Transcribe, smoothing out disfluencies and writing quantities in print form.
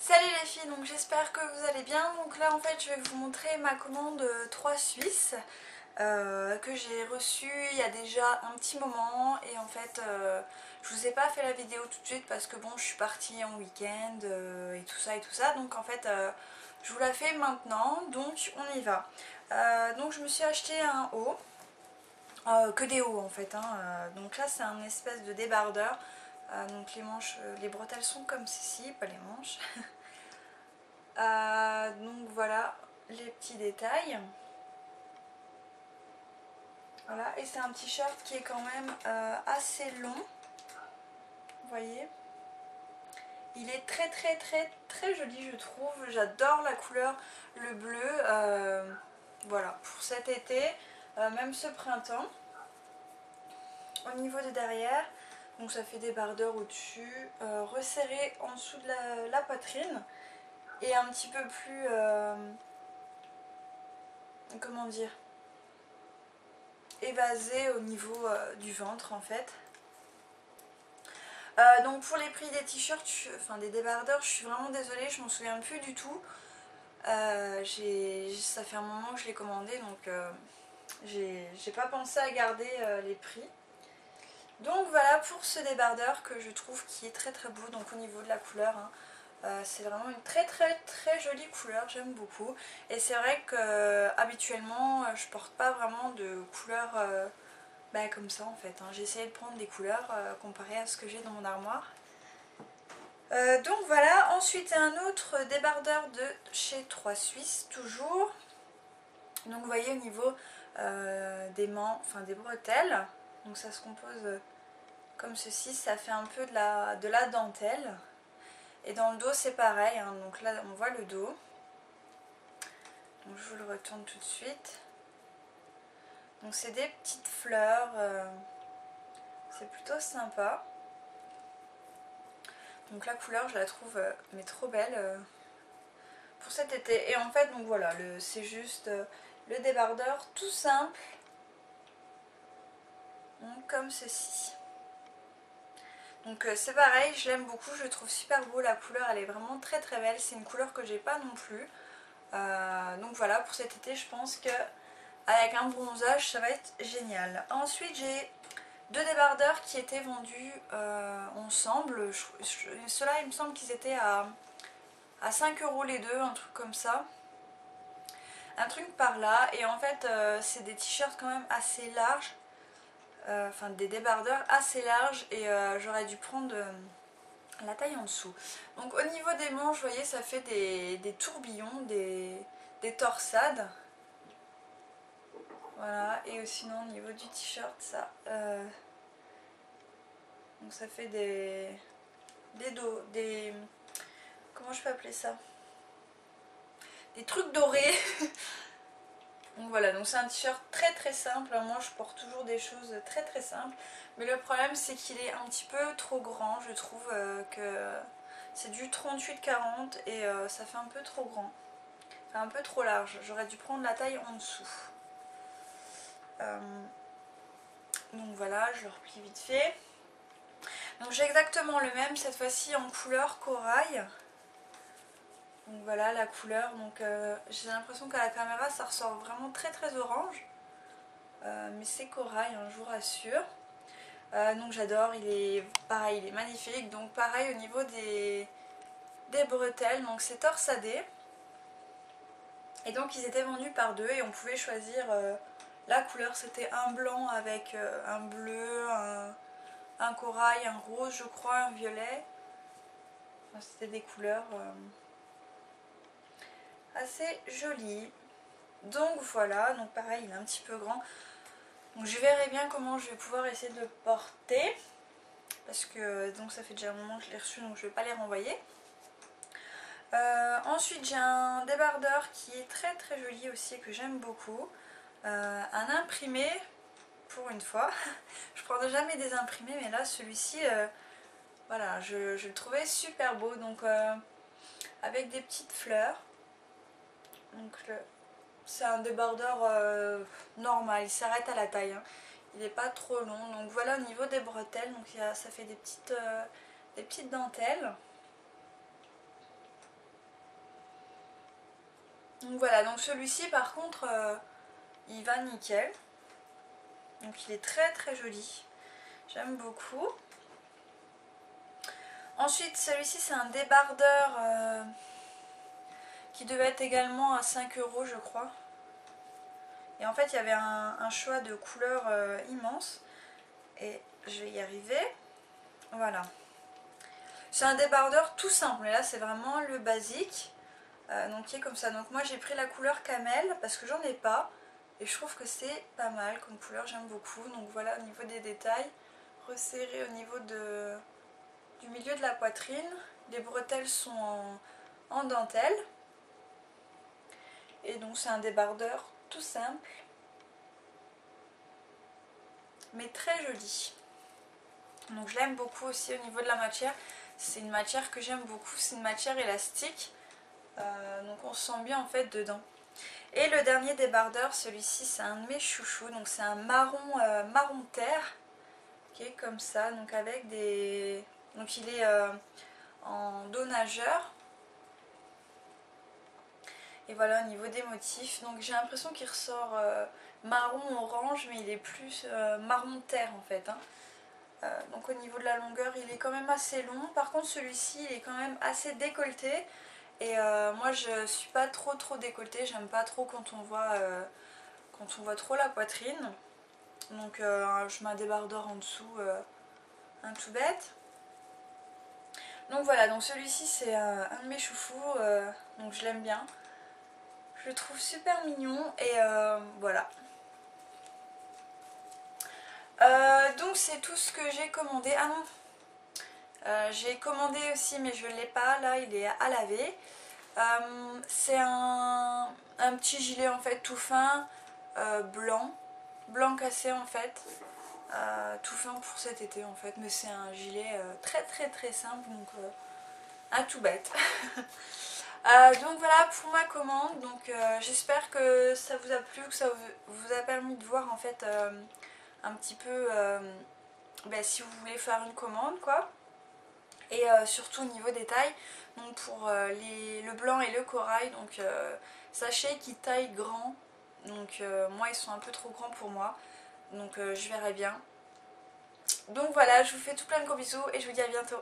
Salut les filles, donc j'espère que vous allez bien. Donc là en fait je vais vous montrer ma commande 3 Suisses que j'ai reçue il y a déjà un petit moment. Et en fait je vous ai pas fait la vidéo tout de suite parce que bon je suis partie en week-end et tout ça. Donc en fait je vous la fais maintenant, donc on y va. Donc je me suis acheté un haut, que des hauts en fait, hein. Donc là c'est un espèce de débardeur. Donc les manches, les bretelles sont comme ceci, pas les manches. Donc voilà les petits détails. Voilà, et c'est un t-shirt qui est quand même assez long. Vous voyez, il est très joli je trouve. J'adore la couleur, le bleu. Voilà, pour cet été, même ce printemps. Au niveau de derrière, donc ça fait des bardeurs au-dessus, resserré en dessous de la poitrine. Et un petit peu plus... comment dire, évasé au niveau du ventre en fait. Donc pour les prix des t-shirts, enfin des débardeurs, je suis vraiment désolée, je m'en souviens plus du tout. Ça fait un moment que je l'ai commandé, donc j'ai pas pensé à garder les prix. Donc voilà pour ce débardeur que je trouve qui est très beau. Donc au niveau de la couleur, hein, c'est vraiment une très jolie couleur, j'aime beaucoup. Et c'est vrai que habituellement je porte pas vraiment de couleur comme ça en fait, hein. J'ai essayé de prendre des couleurs comparées à ce que j'ai dans mon armoire. Donc voilà, ensuite un autre débardeur de chez 3 Suisses toujours. Donc vous voyez au niveau des des bretelles, donc ça se compose comme ceci, ça fait un peu de la dentelle. Et dans le dos c'est pareil, hein. Donc là on voit le dos. Donc je vous le retourne tout de suite. Donc c'est des petites fleurs, c'est plutôt sympa. Donc la couleur je la trouve mais trop belle pour cet été. Et en fait donc voilà, c'est juste le débardeur tout simple. Donc comme ceci. Donc c'est pareil, je l'aime beaucoup, je le trouve super beau, la couleur elle est vraiment très belle. C'est une couleur que j'ai pas non plus. Donc voilà, pour cet été je pense que avec un bronzage ça va être génial. Ensuite j'ai deux débardeurs qui étaient vendus ensemble. Ceux-là il me semble qu'ils étaient à 5 € les deux, un truc comme ça. Un truc par là. Et en fait c'est des t-shirts quand même assez larges. Enfin des débardeurs assez larges. Et j'aurais dû prendre la taille en dessous. Donc au niveau des manches, vous voyez, ça fait des tourbillons, des torsades. Voilà, et sinon au niveau du t-shirt, ça... donc ça fait des dos, comment je peux appeler ça? Des trucs dorés. Donc voilà, donc c'est un t-shirt très simple. Moi je porte toujours des choses très simples. Mais le problème c'est qu'il est un petit peu trop grand. Je trouve que c'est du 38-40 et ça fait un peu trop grand. Enfin, un peu trop large. J'aurais dû prendre la taille en dessous. Donc voilà, je le replie vite fait. Donc j'ai exactement le même, cette fois-ci en couleur corail. Donc voilà la couleur. Donc j'ai l'impression qu'à la caméra ça ressort vraiment très orange. Mais c'est corail, hein, je vous rassure. Donc j'adore, il est pareil, il est magnifique. Donc pareil au niveau des bretelles, donc c'est torsadé. Et donc ils étaient vendus par deux et on pouvait choisir la couleur. C'était un blanc avec un bleu, un corail, un rose je crois, un violet. Enfin, c'était des couleurs assez jolies. Donc voilà, donc pareil il est un petit peu grand. Donc je verrai bien comment je vais pouvoir essayer de le porter. Parce que donc ça fait déjà un moment que je l'ai reçu, donc je ne vais pas les renvoyer. Ensuite j'ai un débardeur qui est très joli aussi et que j'aime beaucoup. Un imprimé pour une fois. Je prends jamais des imprimés mais là celui-ci voilà, je le trouvais super beau. Donc avec des petites fleurs. Donc c'est un débardeur normal, il s'arrête à la taille, hein. Il n'est pas trop long. Donc voilà au niveau des bretelles, donc ça fait des petites dentelles. Donc voilà, donc celui-ci par contre il va nickel. Donc il est très très joli. J'aime beaucoup. Ensuite celui-ci c'est un débardeur qui devait être également à 5 € je crois. Et en fait il y avait un choix de couleurs immense. Et je vais y arriver. Voilà. C'est un débardeur tout simple, mais là c'est vraiment le basique. Donc qui est comme ça. Donc moi j'ai pris la couleur camel parce que j'en ai pas. Et je trouve que c'est pas mal comme couleur, j'aime beaucoup. Donc voilà au niveau des détails. Resserré au niveau du milieu de la poitrine. Les bretelles sont en dentelle. Et donc c'est un débardeur tout simple. Mais très joli. Donc je l'aime beaucoup aussi au niveau de la matière. C'est une matière que j'aime beaucoup. C'est une matière élastique. Donc on se sent bien en fait dedans. Et le dernier débardeur, celui-ci c'est un de mes chouchous. Donc c'est un marron terre. Qui est comme ça. Donc avec des... Donc il est en dos nageur. Et voilà au niveau des motifs. Donc j'ai l'impression qu'il ressort marron orange. Mais il est plus marron terre en fait. Donc au niveau de la longueur il est quand même assez long. Par contre celui-ci il est quand même assez décolleté. Et moi je suis pas trop décolletée. J'aime pas trop quand on voit trop la poitrine. Donc je mets un débardeur en dessous, un tout bête. Donc voilà, donc celui-ci c'est un de mes chouchous. Donc je l'aime bien. Je le trouve super mignon. Et voilà. Donc c'est tout ce que j'ai commandé. Ah non, j'ai commandé aussi mais je ne l'ai pas, là il est à laver. C'est un petit gilet en fait tout fin, blanc cassé en fait, tout fin pour cet été en fait. Mais c'est un gilet très simple, donc un tout bête. Donc voilà pour ma commande. Donc j'espère que ça vous a plu, que ça vous a permis de voir en fait un petit peu si vous voulez faire une commande quoi. Et surtout au niveau des tailles. Donc pour le blanc et le corail, donc sachez qu'ils taillent grand. Donc moi ils sont un peu trop grands pour moi. Donc je verrai bien. Donc voilà, je vous fais tout plein de gros bisous et je vous dis à bientôt.